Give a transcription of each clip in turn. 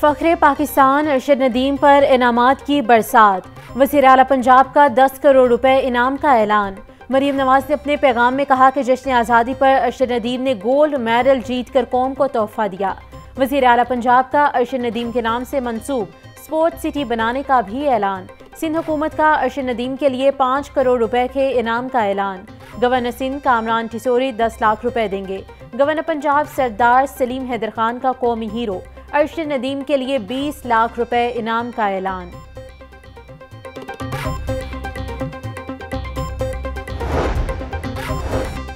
फ़ख्रे पाकिस्तान अरशद नदीम पर इनामात की बरसात। वज़ीर आला पंजाब का 10 करोड़ रुपए इनाम का ऐलान। मरीम नवाज ने अपने पैगाम में कहा कि जश्न आज़ादी पर अरशद नदीम ने गोल्ड मेडल जीत कर कौम को तोहफा दिया। वज़ीर आला पंजाब का अरशद नदीम के नाम से मंसूब स्पोर्ट्स सिटी बनाने का भी ऐलान। सिंध हुकूमत का अरशद नदीम के लिए 5 करोड़ रुपए के इनाम का ऐलान। गवर्नर सिंध कामरान टिसोरी 10 लाख रुपए देंगे। गवर्नर पंजाब सरदार सलीम हैदर खान का कौमी हीरो अरशद नदीम के लिए 20 लाख रुपए इनाम का ऐलान।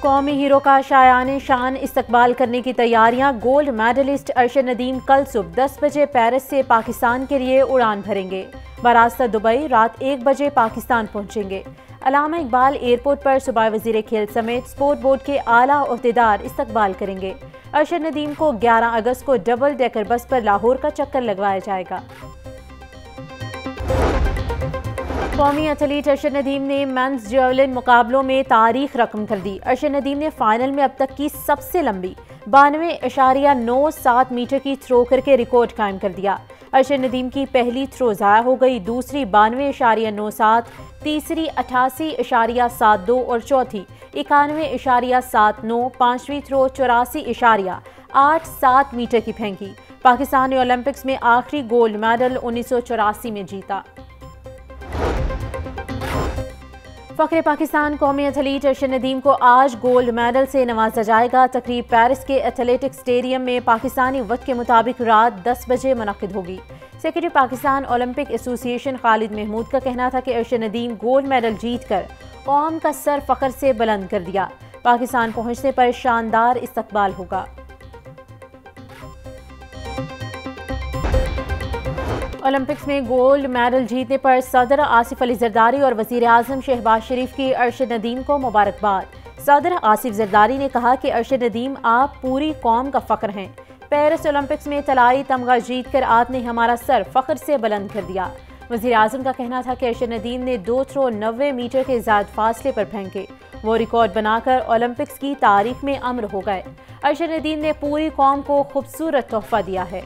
कौमी हीरो का शायान शान इस्तकबाल करने की तैयारियां। गोल्ड मेडलिस्ट अरशद नदीम कल सुबह 10 बजे पेरिस से पाकिस्तान के लिए उड़ान भरेंगे। बरास्ता दुबई रात 1 बजे पाकिस्तान पहुंचेंगे। अल्लामा इकबाल एयरपोर्ट पर सूबाई वज़ीर खेल समेत स्पोर्ट बोर्ड के आला ओहदेदार इस्तकबाल करेंगे। अरशद नदीम को 11 अगस्त को डबल डेकर बस पर लाहौर का चक्कर लगवाया जाएगा। कौमी एथलीट अरशद नदीम ने मेंस जेवलिन मुकाबलों में तारीख रकम कर दी। अरशद नदीम ने फाइनल में अब तक की सबसे लंबी 92.97 मीटर की थ्रो करके रिकॉर्ड कायम कर दिया। अरशद नदीम की पहली थ्रो ज़ाया हो गई, दूसरी 92.97, तीसरी 88.72 और चौथी 91.79, पांचवी थ्रो 84.87 मीटर की फेंकी। पाकिस्तान ने ओलंपिक्स में आखिरी गोल्ड मेडल 1984 में जीता। फ़ख्रे पाकिस्तान कौमी एथलीट अरशद नदीम को आज गोल्ड मेडल से नवाजा जाएगा। तकरीब पेरिस के एथलेटिक्स स्टेडियम में पाकिस्तानी वक्त के मुताबिक रात 10 बजे मुनक्किद होगी। Secretary Pakistan Olympic Association Khalid Mahmood का कहना था कि अरशद नदीम गोल्ड मेडल जीतकर कौम का सर फ़ख्र से बुलंद कर दिया। पाकिस्तान पहुंचने पर शानदार इस्तकबाल होगा। ओलंपिक्स में गोल्ड मेडल जीतने पर सदर आसिफ अली जरदारी और वज़ीर आज़म शहबाज शरीफ की अरशद नदीम को मुबारकबाद। सदर आसिफ जरदारी ने कहा कि अरशद नदीम आप पूरी कौम का फ़ख्र हैं। पेरिस ओलंपिक्स में तलाई तमगा जीत कर आपने हमारा सर फ़ख्र से बुलंद कर दिया। वज़ीर आज़म का कहना था कि अरशद नदीम ने 2 थ्रो 90 मीटर के ज़्यादा फासले पर फेंके। वो रिकॉर्ड बनाकर ओलंपिक्स की तारीख में अमर हो गए। अरशद नदीम ने पूरी कौम को खूबसूरत तोहफा दिया है।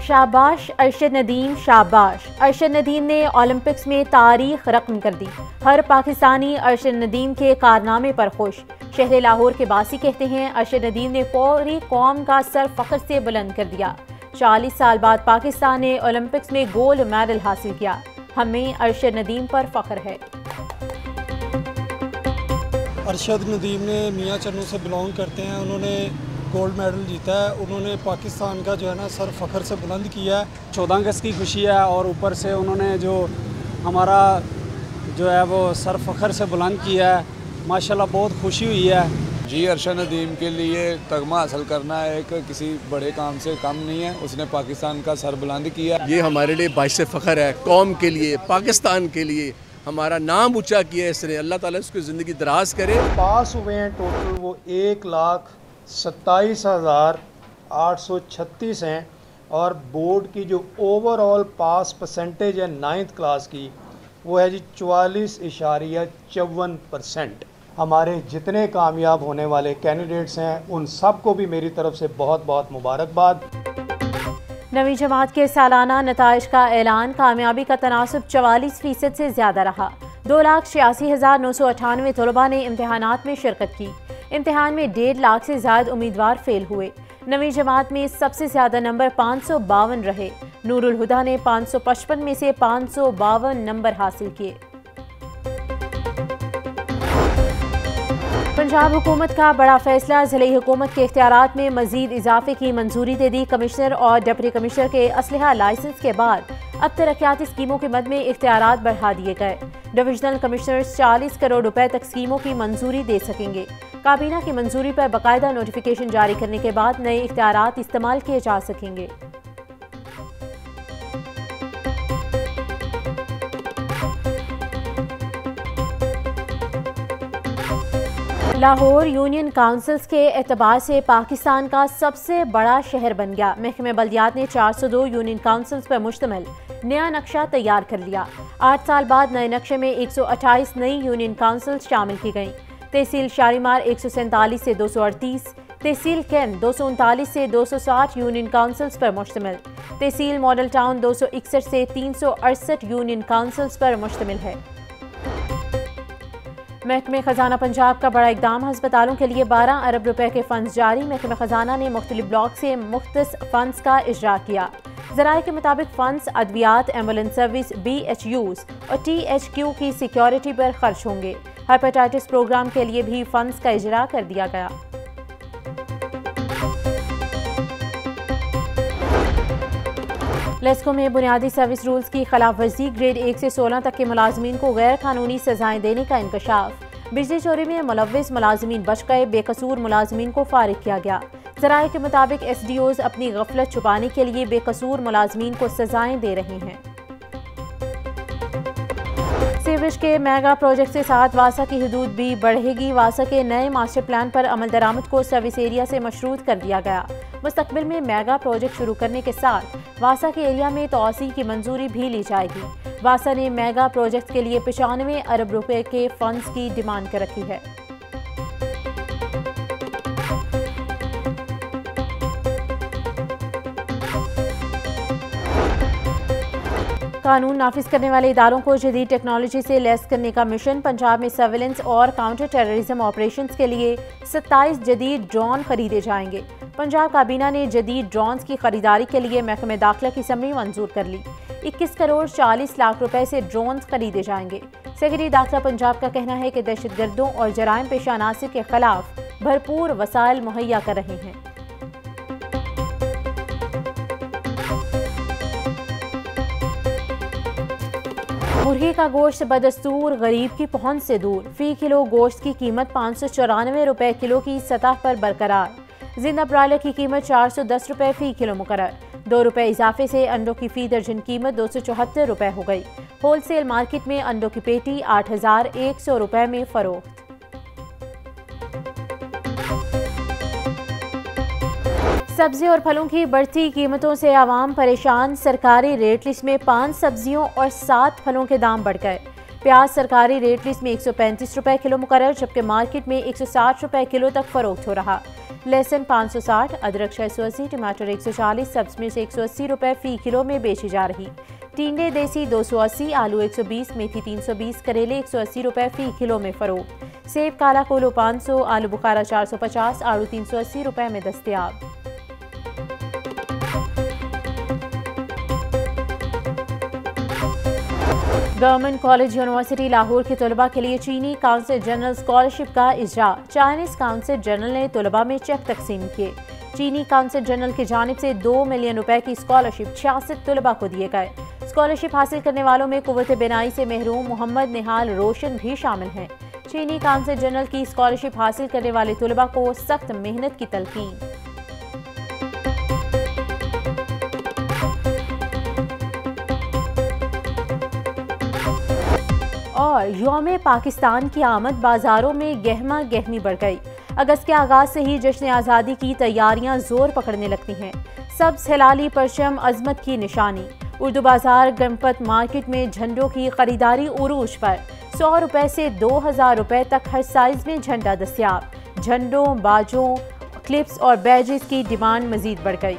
शाबाश अरशद नदीम, शाबाश। अरशद नदीम ने ओलंपिक्स में तारीख रकम कर दी। हर पाकिस्तानी अरशद नदीम के कारनामे पर खुश। शहर लाहौर के बासी कहते हैं अरशद नदीम ने पूरी कौम का सर फ़ख्र से बुलंद कर दिया। 40 साल बाद पाकिस्तान ने ओलंपिक्स में गोल्ड मेडल हासिल किया। हमें अरशद नदीम पर फ़ख्र है। अरशद नदीम ने मियाँ चन्नू से बिलोंग करते हैं। उन्होंने गोल्ड मेडल जीता है। उन्होंने पाकिस्तान का जो है ना सर फ़ख्र से बुलंद किया है। 14 अगस्त की खुशी है और ऊपर से उन्होंने जो हमारा जो है वो सर फ़ख्र से बुलंद किया है। माशाल्लाह बहुत खुशी हुई है। जी, अरशद नदीम के लिए तगमा हासिल करना एक किसी बड़े काम से कम नहीं है। उसने पाकिस्तान का सर बुलंद किया। ये हमारे लिए बाइस फ़ख्र है। कौम के लिए, पाकिस्तान के लिए हमारा नाम ऊँचा किया है इसने। अल्लाह ताला उसकी ज़िंदगी दराज करे। पास हुए हैं टोटल वो 1,27,836 हैं और बोर्ड की जो ओवरऑल पास परसेंटेज है 9th क्लास की वो है जी 44.54%। हमारे जितने कामयाब होने वाले कैंडिडेट्स हैं उन सबको भी मेरी तरफ से बहुत बहुत मुबारकबाद। नवीं जमात के सालाना नताइज का ऐलान। कामयाबी का तनासुब 44% से ज़्यादा रहा। 2,86,998 तलबा ने इम्तहानात में शिरकत की। इम्तिहान में 1.5 लाख से ज़्यादा उम्मीदवार फेल हुए। नवीं जमात में सबसे ज़्यादा नंबर 552 रहे। नूरुल हुदा ने 555 में से 552 नंबर हासिल किए। पंजाब हुकूमत का बड़ा फैसला। ज़िले हुकूमत के इख्तियारात में मजीद इजाफे की मंजूरी दे दी। कमिश्नर और डिप्टी कमिश्नर के असलहा लाइसेंस के बाद अब तरक्याती स्कीमों के मद में इख्तियारात बढ़ा दिए गए। डिविजनल कमिश्नर्स 40 करोड़ रुपए तक स्कीमों की मंजूरी दे सकेंगे। काबीना की मंजूरी पर बाकायदा नोटिफिकेशन जारी करने के बाद नए इख्तियारात इस्तेमाल किए जा सकेंगे। लाहौर यूनियन काउंसिल्स के एतबार से पाकिस्तान का सबसे बड़ा शहर बन गया। महकमे बल्दियात ने 402 यूनियन काउंसिल्स पर मुश्तमिल नया नक्शा तैयार कर लिया। 8 साल बाद नए नक्शे में 128 नई यूनियन काउंसिल शामिल की गईं। तहसील शालीमार 147 से 238, तहसील कैंट 239 से 260 यूनियन काउंसिल्स पर मुश्तमिल। तहसील मॉडल टाउन 261 से 368 यूनियन काउंसिल्स पर मुश्तमिल है। महकमे खजाना पंजाब का बड़ा इकदाम, अस्पतालों के लिए 12 अरब रुपए के फंड्स जारी। महकमे खजाना ने मुख्तलिफ ब्लॉक से मुख्तस फंड्स का इजरा किया। ज़राए के मुताबिक फंड्स अद्वियात, एम्बुलेंस सर्विस, BHUs और THQ की सिक्योरिटी पर खर्च होंगे। हेपेटाइटिस प्रोग्राम के लिए भी फंड्स का इजरा कर दिया गया। लेस्को में बुनियादी सर्विस रूल्स की खिलाफ वर्जी, ग्रेड 1 से 16 तक के मुलाजमीन को गैर कानूनी सजाएं देने का इंकशाफ। बिजली चोरी में मुलव्विस मुलाजमीन बच गए, बेकसूर मुलाजमीन को फारिग किया गया। ज़राए के मुताबिक SDOs अपनी गफलत छुपाने के लिए बेकसूर मुलाजमीन को सजाएं दे रहे हैं। सीवरेज के मेगा प्रोजेक्ट के साथ वासा की हदूद भी बढ़ेगी। वासा के नए मास्टर प्लान पर अमल दरामद को सर्विस एरिया से मशरूत कर दिया गया। मुस्तकबिल में मेगा प्रोजेक्ट शुरू करने के साथ वासा के एरिया में तोसी की मंजूरी भी ली जाएगी। वासा ने मेगा प्रोजेक्ट के लिए 95 अरब रुपए के फंड्स की डिमांड कर रखी है। कानून नाफिज करने वाले इदारों को जदीद टेक्नोलॉजी से लैस करने का मिशन। पंजाब में सर्विलेंस और काउंटर टेररिज्म ऑपरेशंस के लिए 27 जदीद ड्रोन खरीदे जाएंगे। पंजाब काबीना ने जदीद ड्रोन्स की खरीदारी के लिए महकमे दाखिला की समरी मंजूर कर ली। 21 करोड़ 40 लाख रुपए से ड्रोन्स खरीदे जाएंगे। सेक्रेटरी दाखिला पंजाब का कहना है कि दहशतगर्दों और जराइम पेशा अनासिर के खिलाफ भरपूर वसाइल मुहैया कर रहे हैं। मुर्गी का गोश्त बदस्तूर गरीब की पहुंच से दूर। फी किलो गोश्त की कीमत 594 रुपए किलो की सतह पर बरकरार। जिंदा ब्रायलर की कीमत 410 रुपए फी किलो मुकर्रर। 2 रुपए इजाफे से अंडों की फी दर्जन कीमत 274 रुपए हो गई। होलसेल मार्केट में अंडों की पेटी 8100 रुपए में फरोख्त। सब्जी और फलों की बढ़ती कीमतों से आवाम परेशान। सरकारी रेट लिस्ट में 5 सब्जियों और 7 फलों के दाम बढ़ गए। प्याज सरकारी रेट लिस्ट में 135 रुपए किलो मुकर्रर, जबकि मार्केट में 160 रुपए किलो तक फरोख्त हो रहा। लहसुन 560, अदरक 680, टमाटर 140, सब्ज मिर्च 180 रुपए फी किलो में बेची जा रही। टींडे देसी 280, आलू 120, मेथी 320, करेले 180 रुपए फी किलो में फरोख्त। सेब काला कोलो 500, आलू बुखारा 450, आलू 380 रुपए में दस्तयाब। गवर्नमेंट कॉलेज यूनिवर्सिटी लाहौर के तलबा के लिए चीनी काउंसिल जनरल स्कॉलरशिप का इजरा। चाइनीज काउंसिल जनरल ने तलबा में चेक तकसीम किए। चीनी काउंसिल जनरल की जानिब से 2 मिलियन रुपए की स्कॉलरशिप 66 तलबा को दिए गए। स्कॉलरशिप हासिल करने वालों में कुव्वत बिनाई से महरूम मोहम्मद निहाल रोशन भी शामिल हैं। चीनी काउंसिल जनरल की स्कॉलरशिप हासिल करने वाले तलबा को सख्त मेहनत की तलकीन। और यौम पाकिस्तान की आमद, बाजारों में गहमा गहमी बढ़ गई। अगस्त के आगाज से ही जश्न आज़ादी की तैयारियां जोर पकड़ने लगती हैं। सब्ज हिलाली परचम अजमत की निशानी। उर्दू बाजार गणपत मार्केट में झंडों की खरीदारी उरूज पर। 100 रुपए से 2000 रुपए तक हर साइज में झंडा दस्तयाब। झंडों, बाजों, क्लिप्स और बैजेस की डिमांड मजीद बढ़ गई।